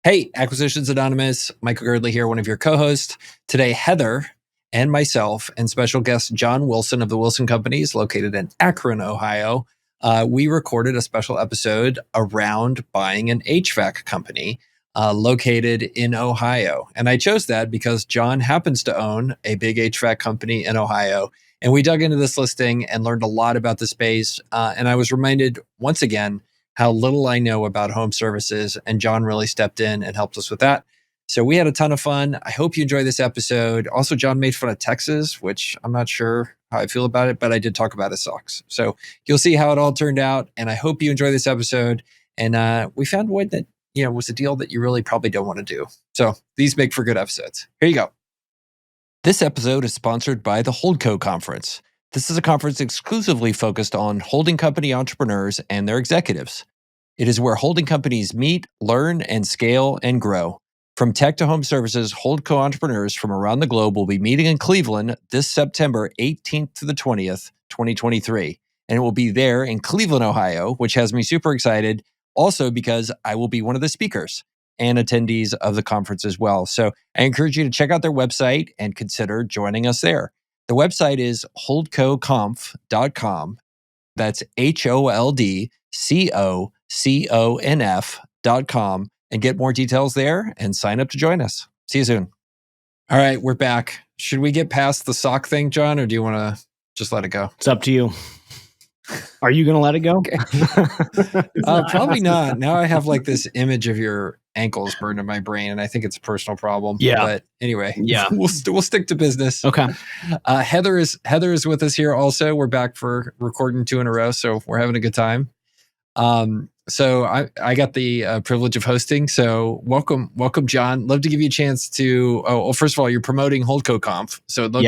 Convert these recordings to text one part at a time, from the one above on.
Hey, Acquisitions Anonymous, Michael Girdley here, one of your co-hosts. Today, Heather and myself and special guest John Wilson of the Wilson Companies, located in Akron, Ohio. We recorded a special episode around buying an HVAC company located in Ohio. And I chose that because John happens to own a big HVAC company in Ohio. And we dug into this listing and learned a lot about the space. And I was reminded once again how little I know about home services, and John really stepped in and helped us with that. So we had a ton of fun. I hope you enjoy this episode. Also, John made fun of Texas, which I'm not sure how I feel about it, but I did talk about his socks. So you'll see how it all turned out, and I hope you enjoy this episode. And we found one that was a deal that you really probably don't want to do. So these make for good episodes. Here you go. This episode is sponsored by the HoldCo Conference. This is a conference exclusively focused on holding company entrepreneurs and their executives. It is where holding companies meet, learn, and scale and grow. From tech to home services, HoldCo entrepreneurs from around the globe will be meeting in Cleveland this September 18th to the 20th, 2023. And it will be there in Cleveland, Ohio, which has me super excited. Also because I will be one of the speakers and attendees of the conference as well. So I encourage you to check out their website and consider joining us there. The website is HoldCoConf.com. That's HoldCoConf.com, and get more details there and sign up to join us. See you soon. All right, we're back. Should we get past the sock thing, John, or do you want to just let it go? It's up to you. Are you going to let it go? Okay. Probably not. Now I have like this image of your ankles burned in my brain, and I think it's a personal problem. Yeah. But anyway, yeah, we'll stick to business. Okay. Heather is with us here also. We're back for recording 2 in a row, so we're having a good time. So I got the privilege of hosting. So welcome, John. Love to give you a chance to. Oh, well, first of all, you're promoting HoldCo Conf, so I'd love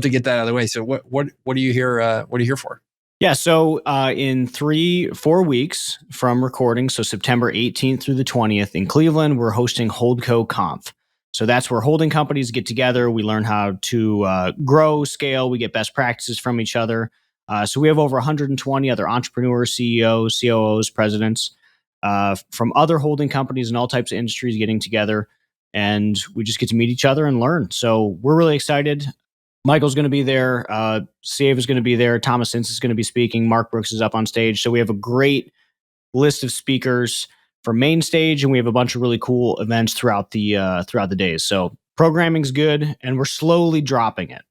to get that out of the way. So what are you here? What are you here for? Yeah, so in 3-4 weeks from recording, so September 18th through the 20th in Cleveland, we're hosting HoldCo Conf. So that's where holding companies get together. We learn how to grow, scale. We get best practices from each other. So we have over 120 other entrepreneurs, CEOs, COOs, presidents from other holding companies in all types of industries getting together. And we just get to meet each other and learn. So we're really excited. Michael's going to be there. Save is going to be there. Thomas Ince is going to be speaking. Mark Brooks is up on stage. So we have a great list of speakers for main stage, and we have a bunch of really cool events throughout the days. So programming's good, and we're slowly dropping it.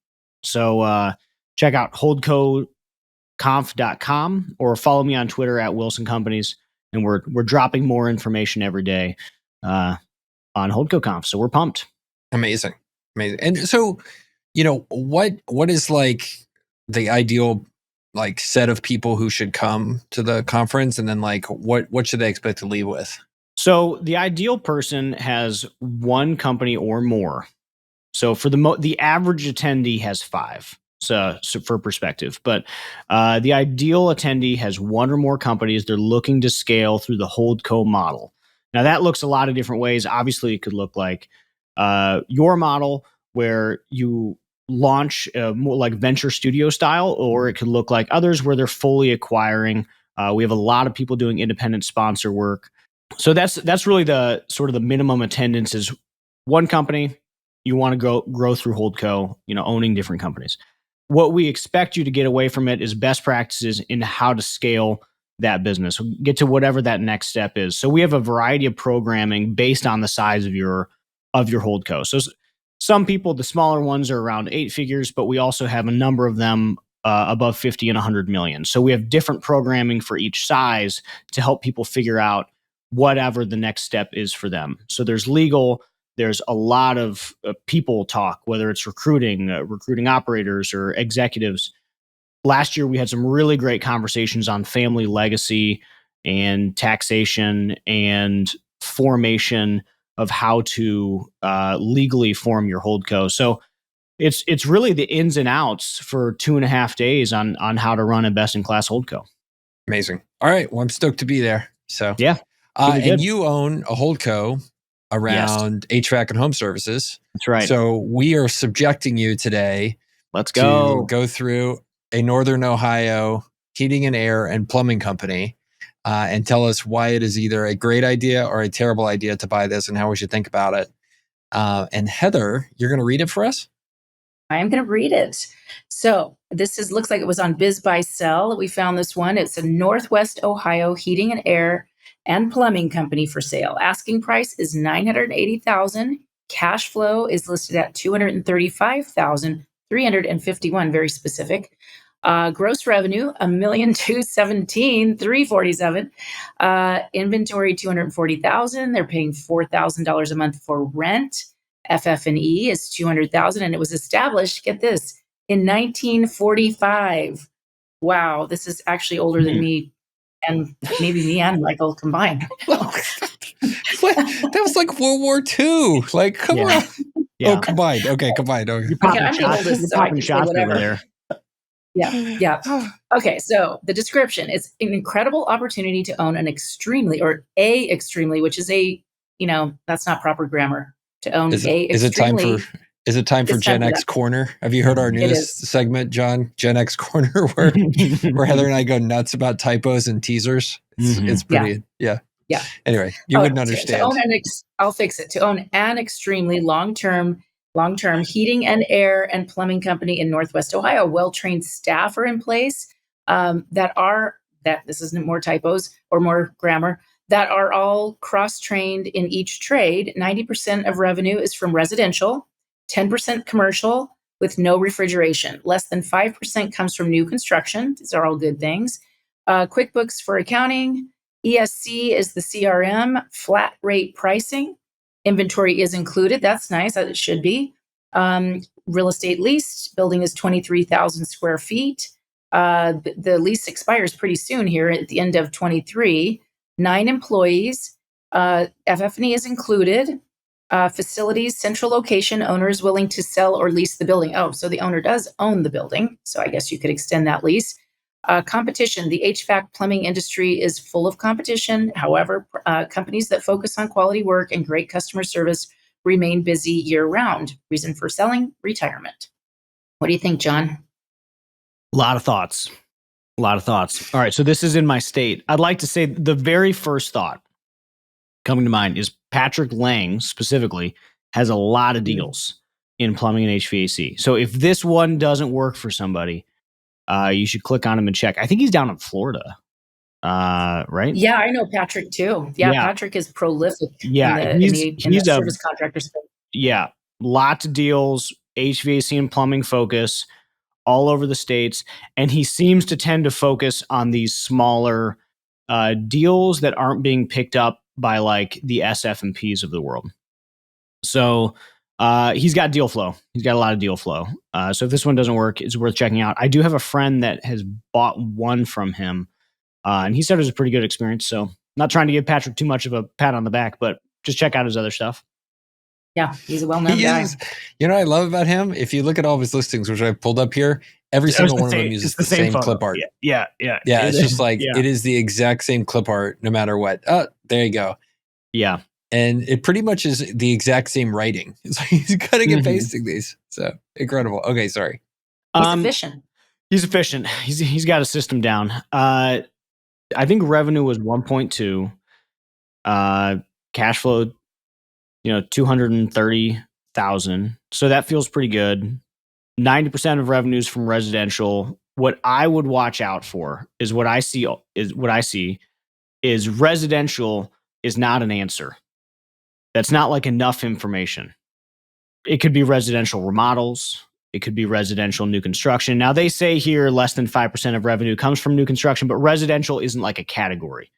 So check out HoldCoConf.com or follow me on Twitter at Wilson Companies, and we're dropping more information every day on HoldCo Conf. So we're pumped. Amazing. And so, what is like the ideal like set of people who should come to the conference, and then like what should they expect to leave with? So the ideal person has one company or more. So for the average attendee has 5. So for perspective, but the ideal attendee has one or more companies they're looking to scale through the HoldCo model. Now that looks a lot of different ways. Obviously, it could look like your model where you launch more like venture studio style, or it could look like others where they're fully acquiring. We have a lot of people doing independent sponsor work. So that's really the sort of the minimum attendance is one company. You want to grow through HoldCo, owning different companies. What we expect you to get away from it is best practices in how to scale that business. We'll get to whatever that next step is. So we have a variety of programming based on the size of your HoldCo. So some people, the smaller ones are around 8 figures, but we also have a number of them above 50 and 100 million. So we have different programming for each size to help people figure out whatever the next step is for them. So there's legal, there's a lot of people talk, whether it's recruiting operators or executives. Last year, we had some really great conversations on family legacy and taxation and formation of how to legally form your HoldCo. So it's really the ins and outs for 2.5 days on how to run a best-in-class HoldCo. Amazing. All right. Well, I'm stoked to be there. So yeah. And you own a HoldCo around HVAC and home services. That's right. So we are subjecting you today to go through a Northern Ohio heating and air and plumbing company. and tell us why it is either a great idea or a terrible idea to buy this and how we should think about it. And Heather, you're going to read it for us? I am going to read it. So looks like it was on Biz Buy Sell. We found this one. It's a Northwest Ohio heating and air and plumbing company for sale. Asking price is $980,000. Cash flow is listed at $235,351. Very specific. Gross revenue $1,217,347. Inventory $240,000. They're paying $4,000 a month for rent. FF&E is $200,000, and it was established, get this, in 1945. Wow, this is actually older than me, and maybe me and Michael combined. That was like World War II. Like, come on. Yeah. Oh, combined. Okay, combined. Okay. You're popping shots over there. Yeah. Okay, so the description is an incredible opportunity to own an extremely, which is that's not proper grammar. To own is it time for Gen X Corner? Have you heard our newest segment, John? Gen X Corner, where Heather and I go nuts about typos and teasers. It's pretty, yeah. Anyway, you wouldn't understand. I'll fix it. To own an extremely long-term heating and air and plumbing company in Northwest Ohio. Well-trained staff are in place this isn't more typos or more grammar, that are all cross-trained in each trade. 90% of revenue is from residential, 10% commercial with no refrigeration. Less than 5% comes from new construction. These are all good things. QuickBooks for accounting. ESC is the CRM. Flat rate pricing. Inventory is included. That's nice, as it should be. Real estate leased. Building is 23,000 square feet. The lease expires pretty soon here at the end of 23. 9 employees. FF&E is included. Facilities, central location, owners willing to sell or lease the building. Oh, so the owner does own the building. So I guess you could extend that lease. Competition. The HVAC plumbing industry is full of competition. However, companies that focus on quality work and great customer service remain busy year round. Reason for selling, retirement. What do you think, John? A lot of thoughts. All right, so this is in my state. I'd like to say the very first thought coming to mind is Patrick Lang specifically has a lot of deals in plumbing and HVAC. So if this one doesn't work for somebody, you should click on him and check. I think he's down in Florida, right? Yeah, I know Patrick too. Yeah. Patrick is prolific. Yeah, he's a service contractor space. Yeah, lots of deals, HVAC and plumbing focus all over the states, and he seems to tend to focus on these smaller deals that aren't being picked up by like the SF&Ps of the world. So he's got deal flow. He's got a lot of deal flow. So if this one doesn't work, it's worth checking out. I do have a friend that has bought one from him, and he said it was a pretty good experience. So not trying to give Patrick too much of a pat on the back, but just check out his other stuff. Yeah, he's a well-known guy. You know what I love about him? If you look at all of his listings, which I pulled up here, every single one of them uses the same clip art. Yeah. It's just like, it is the exact same clip art no matter what. Oh, there you go. Yeah. And it pretty much is the exact same writing. It's like he's cutting and pasting these. So incredible. Okay, sorry. He's efficient. He's got a system down. I think revenue was 1.2. Cash flow, 230,000. So that feels pretty good. 90% of revenues from residential. What I would watch out for is what I see is residential is not an answer. That's not like enough information. It could be residential remodels. It could be residential new construction. Now they say here less than 5% of revenue comes from new construction, but residential isn't like a category.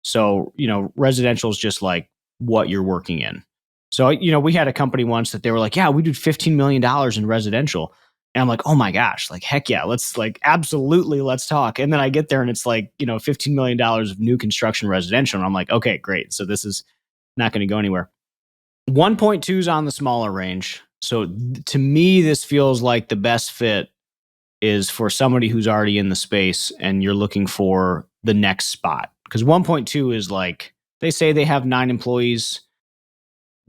So, residential is just like what you're working in. So, we had a company once that they were like, yeah, we did $15 million in residential. And I'm like, oh my gosh, like, heck yeah, let's talk. And then I get there and it's like, $15 million of new construction residential. And I'm like, okay, great. So this is not going to go anywhere. 1.2 is on the smaller range. So to me, this feels like the best fit is for somebody who's already in the space and you're looking for the next spot. Because 1.2 is like, they say they have 9 employees.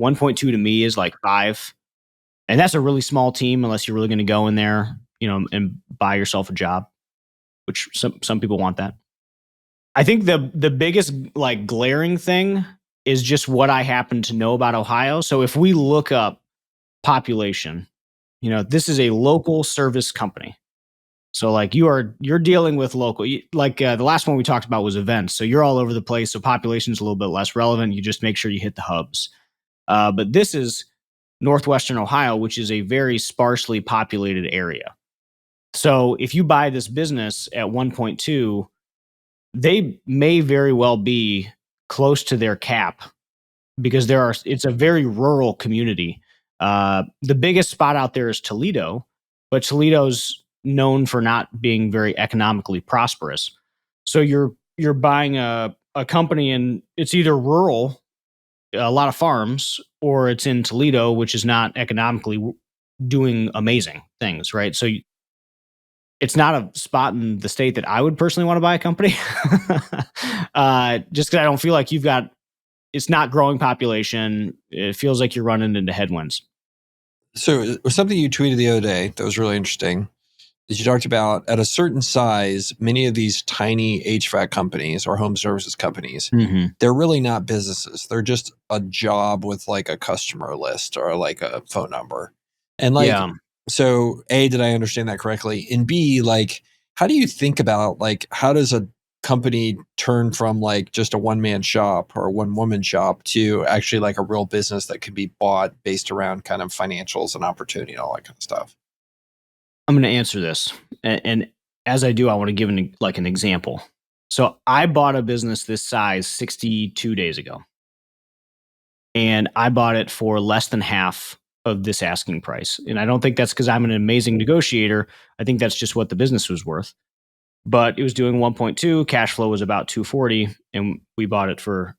1.2 to me is like 5. And that's a really small team unless you're really going to go in there, and buy yourself a job, which some people want that. I think the biggest like glaring thing is just what I happen to know about Ohio. So if we look up population, this is a local service company. So like you're dealing with local, the last one we talked about was events. So you're all over the place. So population's a little bit less relevant. You just make sure you hit the hubs. But this is Northwestern Ohio, which is a very sparsely populated area. So if you buy this business at 1.2, they may very well be close to their cap because it's a very rural community. The biggest spot out there is Toledo, but Toledo's known for not being very economically prosperous. So you're buying a company and it's either rural, a lot of farms, or it's in Toledo, which is not economically doing amazing things, right? So it's not a spot in the state that I would personally want to buy a company, just because I don't feel like it's not growing population. It feels like you're running into headwinds. So it was something you tweeted the other day that was really interesting. Is you talked about at a certain size, many of these tiny HVAC companies or home services companies, they're really not businesses. They're just a job with like a customer list or like a phone number. And like, so A, did I understand that correctly? And B, like, how do you think about like, how does a company turn from like just a one-man shop or a one-woman shop to actually like a real business that could be bought based around kind of financials and opportunity and all that kind of stuff? I'm going to answer this. And as I do, I want to give an example. So I bought a business this size 62 days ago. And I bought it for less than half of this asking price. And I don't think that's because I'm an amazing negotiator. I think that's just what the business was worth. But it was doing 1.2, cash flow was about 240, and we bought it for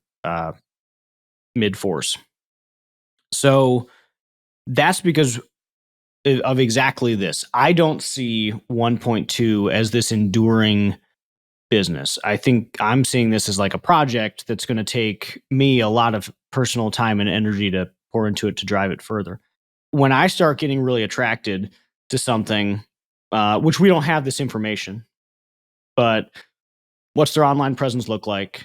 mid fours. So that's because of exactly this. I don't see 1.2 as this enduring business. I think I'm seeing this as like a project that's going to take me a lot of personal time and energy to pour into it to drive it further. When I start getting really attracted to something, which we don't have this information, but what's their online presence look like?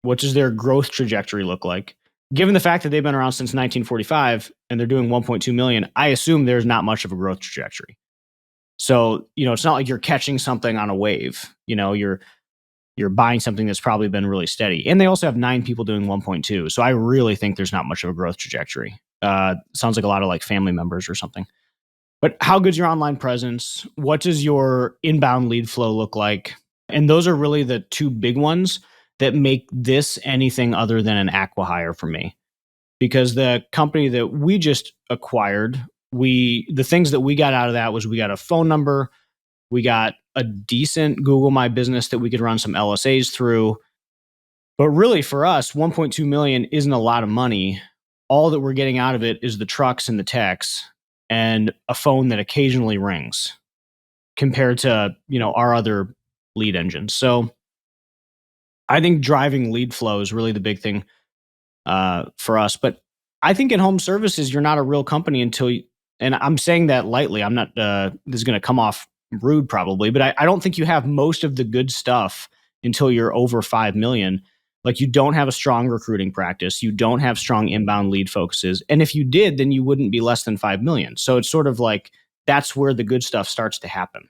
What does their growth trajectory look like? Given the fact that they've been around since 1945 and they're doing 1.2 million, I assume there's not much of a growth trajectory. So, it's not like you're catching something on a wave. You're buying something that's probably been really steady. And they also have 9 people doing 1.2. So I really think there's not much of a growth trajectory. Sounds like a lot of like family members or something. But how good's your online presence? What does your inbound lead flow look like? And those are really the two big ones that make this anything other than an acqui-hire for me. Because the company that we just acquired, the things that we got out of that was we got a phone number, we got a decent Google My Business that we could run some LSAs through. But really for us, 1.2 million isn't a lot of money. All that we're getting out of it is the trucks and the techs and a phone that occasionally rings compared to, our other lead engines. So I think driving lead flow is really the big thing for us. But I think in home services, you're not a real company until and I'm saying that lightly. I'm not, this is going to come off rude probably, but I don't think you have most of the good stuff until you're over 5 million. Like you don't have a strong recruiting practice. You don't have strong inbound lead focuses. And if you did, then you wouldn't be less than 5 million. So it's sort of like, that's where the good stuff starts to happen.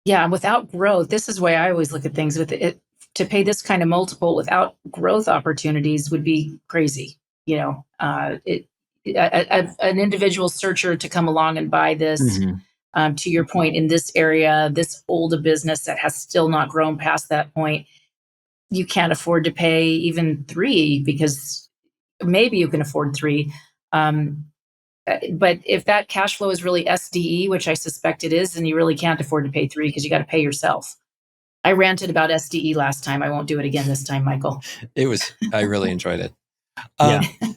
Yeah. Without growth, this is why I always look at things with it. To pay this kind of multiple without growth opportunities would be crazy. An individual searcher to come along and buy this, to your point, in this area, this old business that has still not grown past that point, you can't afford to pay even 3, because maybe you can afford 3. But if that cash flow is really SDE, which I suspect it is, then you really can't afford to pay 3 because you got to pay yourself. I ranted about SDE last time. I won't do it again this time, Michael. I really enjoyed it.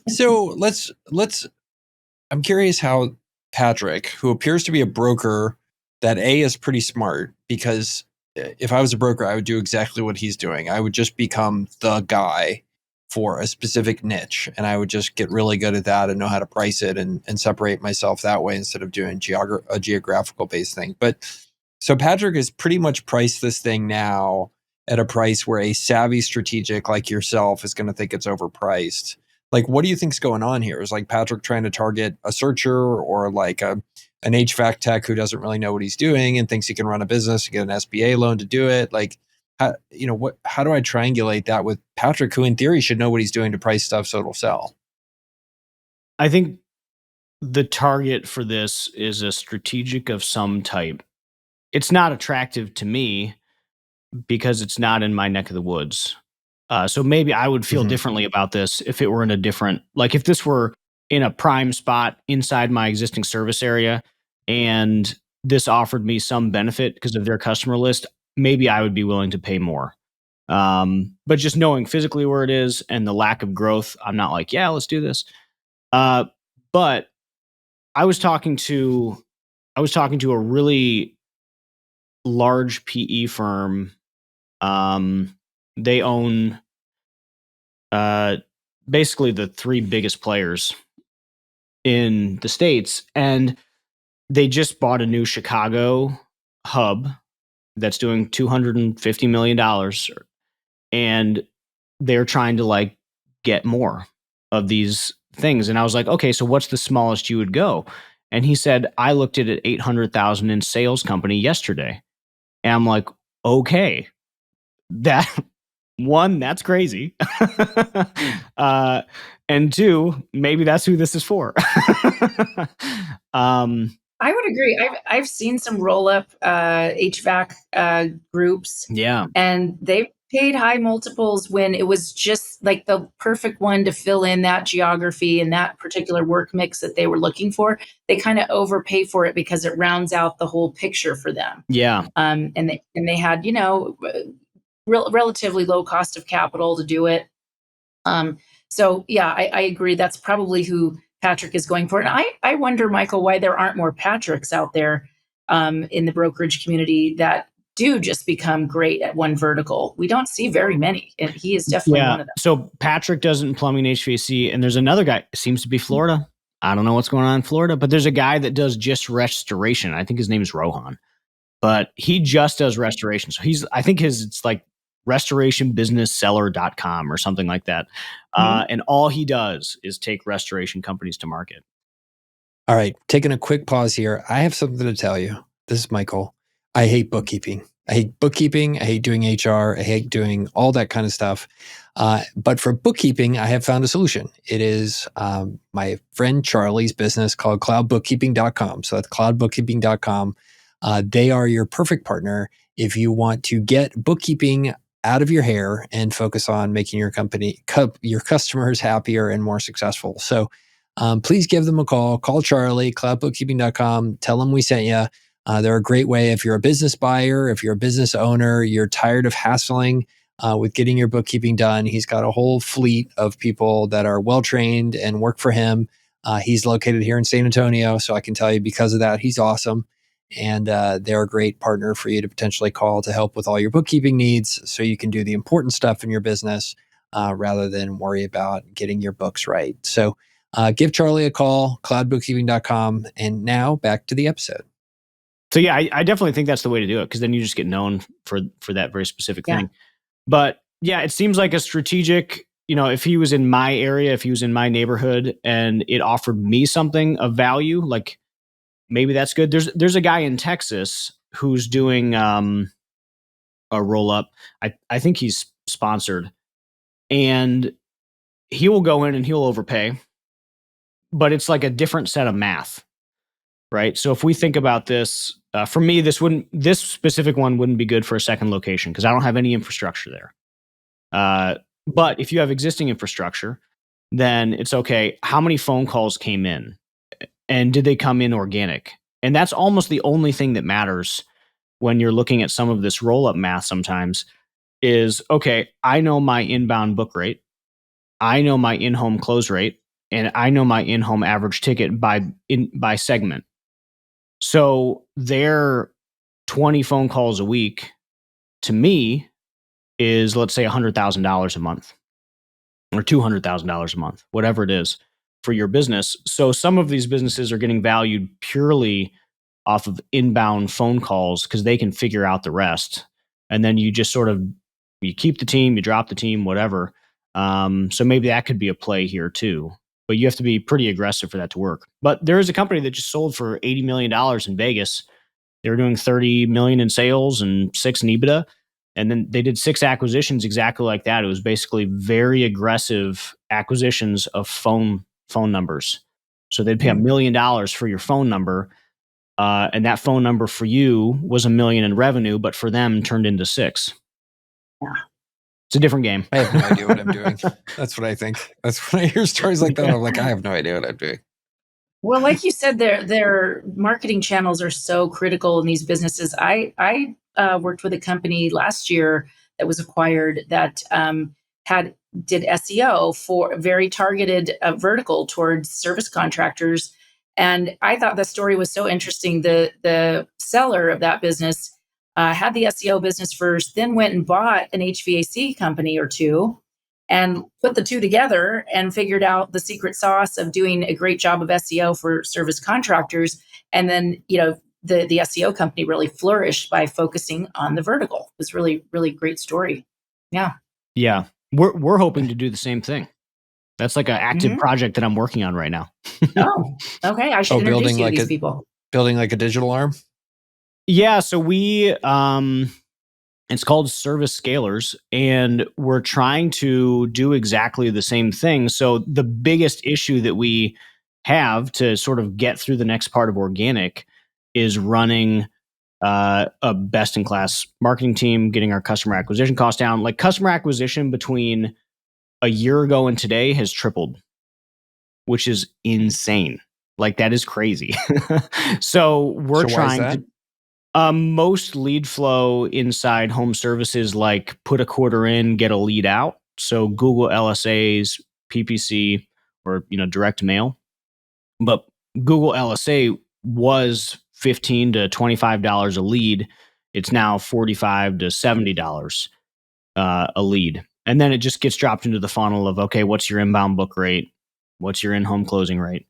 So I'm curious how Patrick, who appears to be a broker that is pretty smart, because if I was a broker, I would do exactly what he's doing. I would just become the guy for a specific niche, and I would just get really good at that and know how to price it and separate myself that way instead of doing a geographical based thing. But so Patrick has pretty much priced this thing now at a price where a savvy strategic like yourself is going to think it's overpriced. Like, what do you think's going on here? Is like Patrick trying to target a searcher or like an HVAC tech who doesn't really know what he's doing and thinks he can run a business and get an SBA loan to do it? Like, how do I triangulate that with Patrick, who in theory should know what he's doing to price stuff so it'll sell? I think the target for this is a strategic of some type. It's not attractive to me because it's not in my neck of the woods. So maybe I would feel differently about this if it were in a different, like if this were in a prime spot inside my existing service area and this offered me some benefit because of their customer list, maybe I would be willing to pay more. But just knowing physically where it is and the lack of growth, I'm not like, yeah, let's do this. But I was talking to a really large PE firm. They own basically the three biggest players in the States, and they just bought a new Chicago hub that's doing $250 million, and they're trying to like get more of these things. And I was like, okay, so what's the smallest you would go? And he said, I looked at it 800,000 in sales company yesterday. And I'm like, okay, that's crazy. And two, maybe that's who this is for. I would agree. I've seen some roll-up HVAC groups. Yeah. And they've paid high multiples when it was just like the perfect one to fill in that geography and that particular work mix that they were looking for. They kind of overpay for it because it rounds out the whole picture for them. Yeah. And they had, relatively low cost of capital to do it. So yeah, I agree. That's probably who Patrick is going for. And I wonder, Michael, why there aren't more Patricks out there in the brokerage community that do just become great at one vertical. We don't see very many, and he is definitely one of them. So Patrick does it in plumbing and HVAC, and there's another guy, it seems to be Florida. I don't know what's going on in Florida, but there's a guy that does just restoration. I think his name is Rohan, but he just does restoration. So it's like restorationbusinessseller.com or something like that. And all he does is take restoration companies to market. All right, taking a quick pause here. I have something to tell you. This is Michael. I hate bookkeeping. I hate doing HR. I hate doing all that kind of stuff. But for bookkeeping, I have found a solution. It is my friend Charlie's business called cloudbookkeeping.com. So that's cloudbookkeeping.com. They are your perfect partner if you want to get bookkeeping out of your hair and focus on making your your customers happier and more successful. So please give them a call. Call Charlie, cloudbookkeeping.com. Tell them we sent you. They're a great way if you're a business buyer, if you're a business owner, you're tired of hassling with getting your bookkeeping done. He's got a whole fleet of people that are well-trained and work for him. He's located here in San Antonio, so I can tell you because of that, he's awesome. And they're a great partner for you to potentially call to help with all your bookkeeping needs so you can do the important stuff in your business rather than worry about getting your books right. So give Charlie a call, cloudbookkeeping.com. And now back to the episode. So yeah, I definitely think that's the way to do it, because then you just get known for that very specific thing. But yeah, it seems like a strategic, if he was in my area, if he was in my neighborhood and it offered me something of value, like maybe that's good. There's a guy in Texas who's doing a roll up. I think he's sponsored, and he will go in and he'll overpay, but it's like a different set of math. Right. So if we think about this, for me, this specific one wouldn't be good for a second location because I don't have any infrastructure there. But if you have existing infrastructure, then it's okay. How many phone calls came in, and did they come in organic? And that's almost the only thing that matters when you're looking at some of this roll-up math sometimes is, okay, I know my inbound book rate, I know my in-home close rate, and I know my in-home average ticket by segment. So their 20 phone calls a week to me is, let's say, $100,000 a month or $200,000 a month, whatever it is for your business. So some of these businesses are getting valued purely off of inbound phone calls because they can figure out the rest. And then you just sort of You keep the team, you drop the team, whatever. So maybe that could be a play here too. But you have to be pretty aggressive for that to work. But there is a company that just sold for $80 million in Vegas. They were doing 30 million in sales and 6 in EBITDA. And then they did 6 acquisitions exactly like that. It was basically very aggressive acquisitions of phone numbers. So they'd pay $1 million for your phone number. And that phone number for you was $1 million in revenue, but for them turned into 6. Yeah. It's a different game. I have no idea what I'm doing. That's what I think. That's when I hear stories like that. I'm like, I have no idea what I'm doing. Well, like you said, their marketing channels are so critical in these businesses. I worked with a company last year that was acquired that did SEO for a very targeted vertical towards service contractors, and I thought the story was so interesting. The seller of that business had the SEO business first, then went and bought an HVAC company or two, and put the two together and figured out the secret sauce of doing a great job of SEO for service contractors. And then, the SEO company really flourished by focusing on the vertical. It was really, really great story. Yeah. Yeah. We're hoping to do the same thing. That's like an active project that I'm working on right now. Oh, okay. I should introduce you to these people. Building like a digital arm? Yeah. So we, it's called Service Scalers, and we're trying to do exactly the same thing. So the biggest issue that we have to sort of get through the next part of organic is running a best-in-class marketing team, getting our customer acquisition costs down. Like customer acquisition between a year ago and today has tripled, which is insane. Like that is crazy. So we're trying to... most lead flow inside home services, like put a quarter in, get a lead out. So Google LSAs, PPC, or direct mail. But Google LSA was $15 to $25 a lead. It's now $45 to $70 a lead, and then it just gets dropped into the funnel of, okay, what's your inbound book rate? What's your in-home closing rate?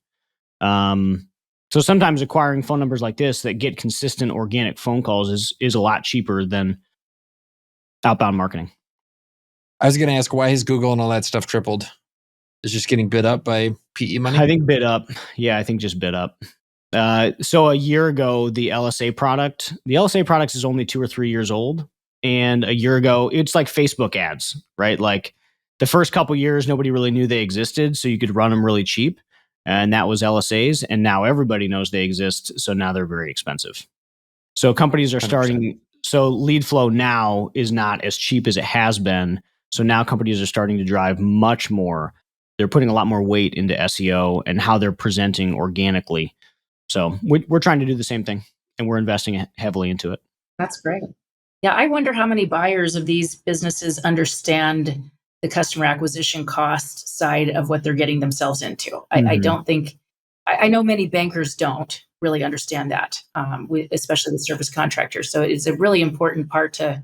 So sometimes acquiring phone numbers like this that get consistent organic phone calls is a lot cheaper than outbound marketing. I was going to ask, why has Google and all that stuff tripled? Is just getting bid up by PE money? I think bid up. Yeah, I think just bid up. So a year ago, the LSA product is only 2 or 3 years old. And a year ago, it's like Facebook ads, right? Like the first couple years, nobody really knew they existed. So you could run them really cheap. And that was LSAs. And now everybody knows they exist. So now they're very expensive. So companies are 100%. starting. So lead flow now is not as cheap as it has been. So now companies are starting to drive much more. They're putting a lot more weight into SEO and how they're presenting organically. So we're trying to do the same thing, and we're investing heavily into it. That's great. Yeah, I wonder how many buyers of these businesses understand the customer acquisition cost side of what they're getting themselves into. I don't think, I know many bankers don't really understand that, especially the service contractors. So it's a really important part to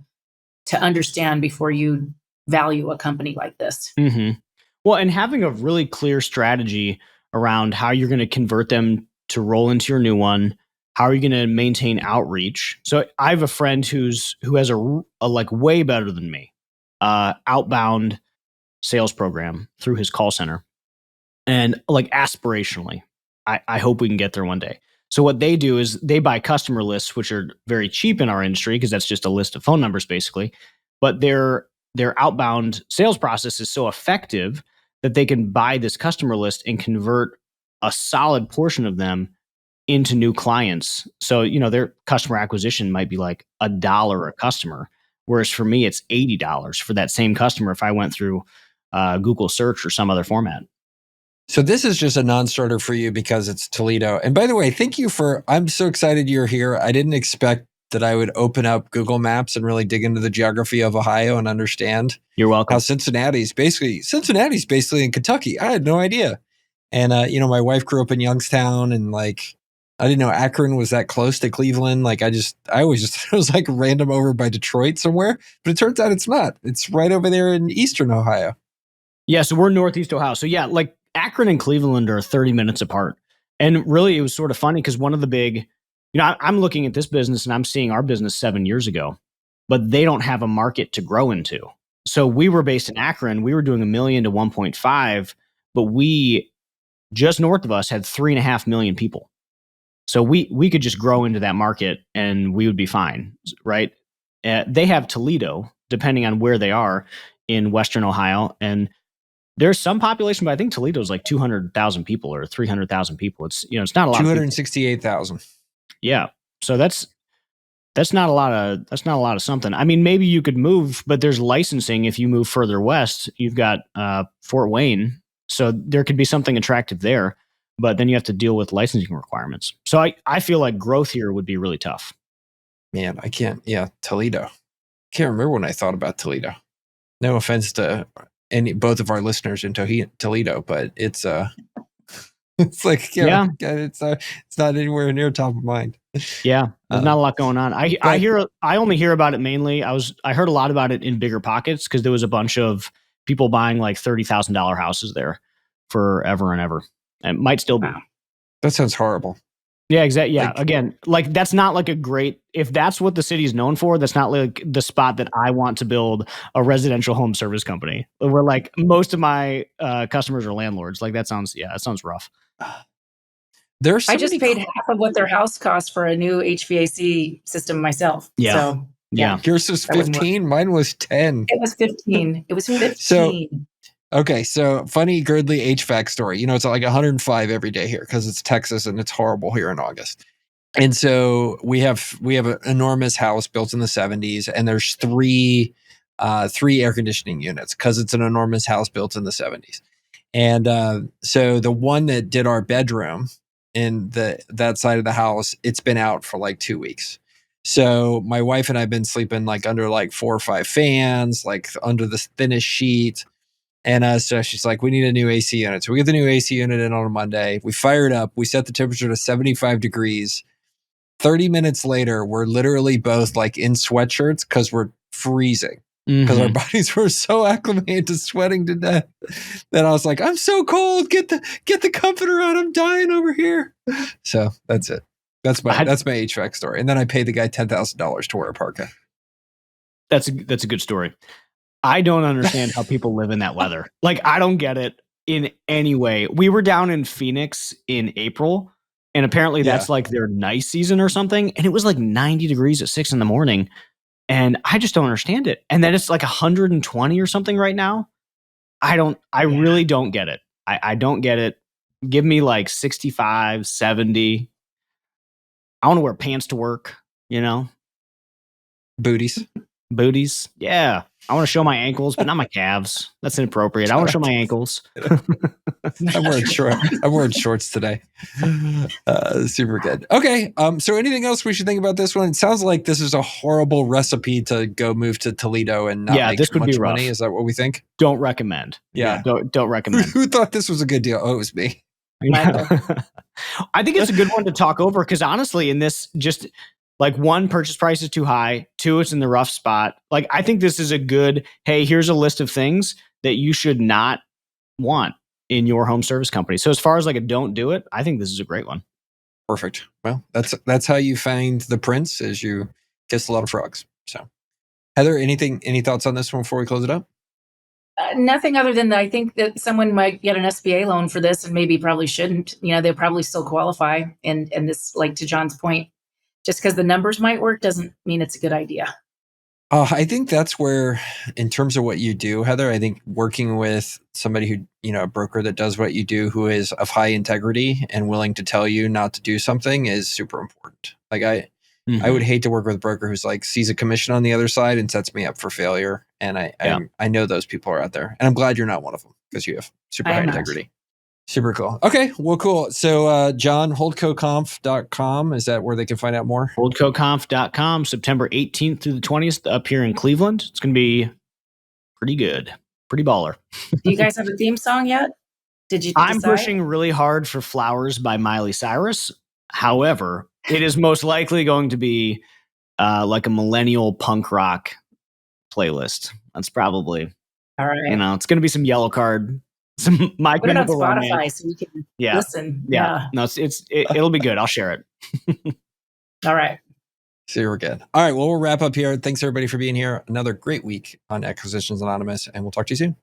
understand before you value a company like this. Mm-hmm. Well, and having a really clear strategy around how you're going to convert them to roll into your new one. How are you going to maintain outreach? So I have a friend who has a like way better than me outbound sales program through his call center, and like aspirationally, I hope we can get there one day. So what they do is they buy customer lists, which are very cheap in our industry because that's just a list of phone numbers basically. But their outbound sales process is so effective that they can buy this customer list and convert a solid portion of them into new clients. So, their customer acquisition might be like $1 a customer. Whereas for me, it's $80 for that same customer if I went through Google search or some other format. So this is just a non-starter for you because it's Toledo. And by the way, thank you I'm so excited you're here. I didn't expect that I would open up Google Maps and really dig into the geography of Ohio and understand. You're welcome. How Cincinnati's basically in Kentucky. I had no idea. And, my wife grew up in Youngstown, and I didn't know Akron was that close to Cleveland. I always just thought it was like random over by Detroit somewhere, but it turns out it's not. It's right over there in Eastern Ohio. Yeah. So we're Northeast Ohio. So yeah, like Akron and Cleveland are 30 minutes apart. And really it was sort of funny because one of the big, I'm looking at this business and I'm seeing our business 7 years ago. but they don't have a market to grow into. So we were based in Akron. We were doing $1 million to 1.5, but we just north of us had 3.5 million people. So we could just grow into that market and we would be fine, right? They have Toledo, depending on where they are in Western Ohio, and there's some population, but I think Toledo's like 200,000 people or 300,000 people. It's it's not a lot. 268,000. Yeah, so that's not a lot of something. I mean, maybe you could move, but there's licensing if you move further west. You've got Fort Wayne, so there could be something attractive there. But then you have to deal with licensing requirements. So I feel like growth here would be really tough. Man, I can't. Yeah, Toledo. Can't remember when I thought about Toledo. No offense to both of our listeners in Toledo, but it's it's like it's not anywhere near top of mind. Yeah, there's not a lot going on. I only hear about it mainly. I heard a lot about it in Bigger Pockets because there was a bunch of people buying like $30,000 houses there forever and ever. It might still be. Wow. That sounds horrible. Yeah, exactly. Yeah. Again, like that's not like a great, if that's what the city is known for, that's not like the spot that I want to build a residential home service company where like most of my customers are landlords. Like that sounds rough. I just paid half of what their house cost for a new HVAC system myself. Yeah. So yeah. Yours was 15. Mine was 10. It was 15. It was 15. So, okay, so funny Girdley HVAC story. It's like 105 every day here because it's Texas and it's horrible here in August. And so we have an enormous house built in the 70s, and there's three air conditioning units because it's an enormous house built in the 70s. And so the one that did our bedroom in that side of the house, it's been out for like 2 weeks. So my wife and I have been sleeping like under like 4 or 5 fans, like under the thinnest sheet. And so she's like, we need a new AC unit. So we get the new AC unit in on a Monday. We fire it up. We set the temperature to 75 degrees. 30 minutes later, we're literally both like in sweatshirts because we're freezing. Because our bodies were so acclimated to sweating to death that I was like, I'm so cold. Get the comforter out. I'm dying over here. So that's it. That's my HVAC story. And then I paid the guy $10,000 to wear a parka. That's a good story. I don't understand how people live in that weather. Like, I don't get it in any way. We were down in Phoenix in April, and apparently that's like their nice season or something. And it was like 90 degrees at 6 a.m. And I just don't understand it. And then it's like 120 or something right now. I really don't get it. I don't get it. Give me like 65, 70. I want to wear pants to work, Booties. Yeah. I want to show my ankles, but not my calves. That's inappropriate. I want to show my ankles. I'm wearing shorts today. Super good. Okay. So anything else we should think about this one? It sounds like this is a horrible recipe to go move to Toledo and not make this would much be rough. money. Is that what we think? Don't recommend. Yeah. Don't recommend. Who thought this was a good deal? Oh, it was me. Yeah. I think it's a good one to talk over because honestly, in this, just like 1, purchase price is too high. 2, it's in the rough spot. Like, I think this is a good, hey, here's a list of things that you should not want in your home service company. So as far as like a don't do it, I think this is a great one. Perfect. Well, that's how you find the prince, is you kiss a lot of frogs. So Heather, any thoughts on this one before we close it up? Nothing other than that I think that someone might get an SBA loan for this and maybe probably shouldn't. They'll probably still qualify. And this, like to John's point, just because the numbers might work doesn't mean it's a good idea. I think that's where, in terms of what you do, Heather, I think working with somebody who, a broker that does what you do, who is of high integrity and willing to tell you not to do something is super important. Like I would hate to work with a broker who's like sees a commission on the other side and sets me up for failure. And I know those people are out there, and I'm glad you're not one of them because you have super high integrity. Super cool. Okay, well, cool. So, John, HoldCoConf.com, is that where they can find out more? HoldCoConf.com, September 18th through the 20th up here in Cleveland. It's going to be pretty good. Pretty baller. Do you guys have a theme song yet? Did you I'm pushing really hard for Flowers by Miley Cyrus. However, it is most likely going to be like a millennial punk rock playlist. That's probably, all right. It's going to be some Yellow Card. Some My Put it on Chemical Spotify Romance. so you can listen. Yeah. No, it'll be good. I'll share it. All right. See, we're good. All right. Well, we'll wrap up here. Thanks everybody for being here. Another great week on Acquisitions Anonymous, and we'll talk to you soon.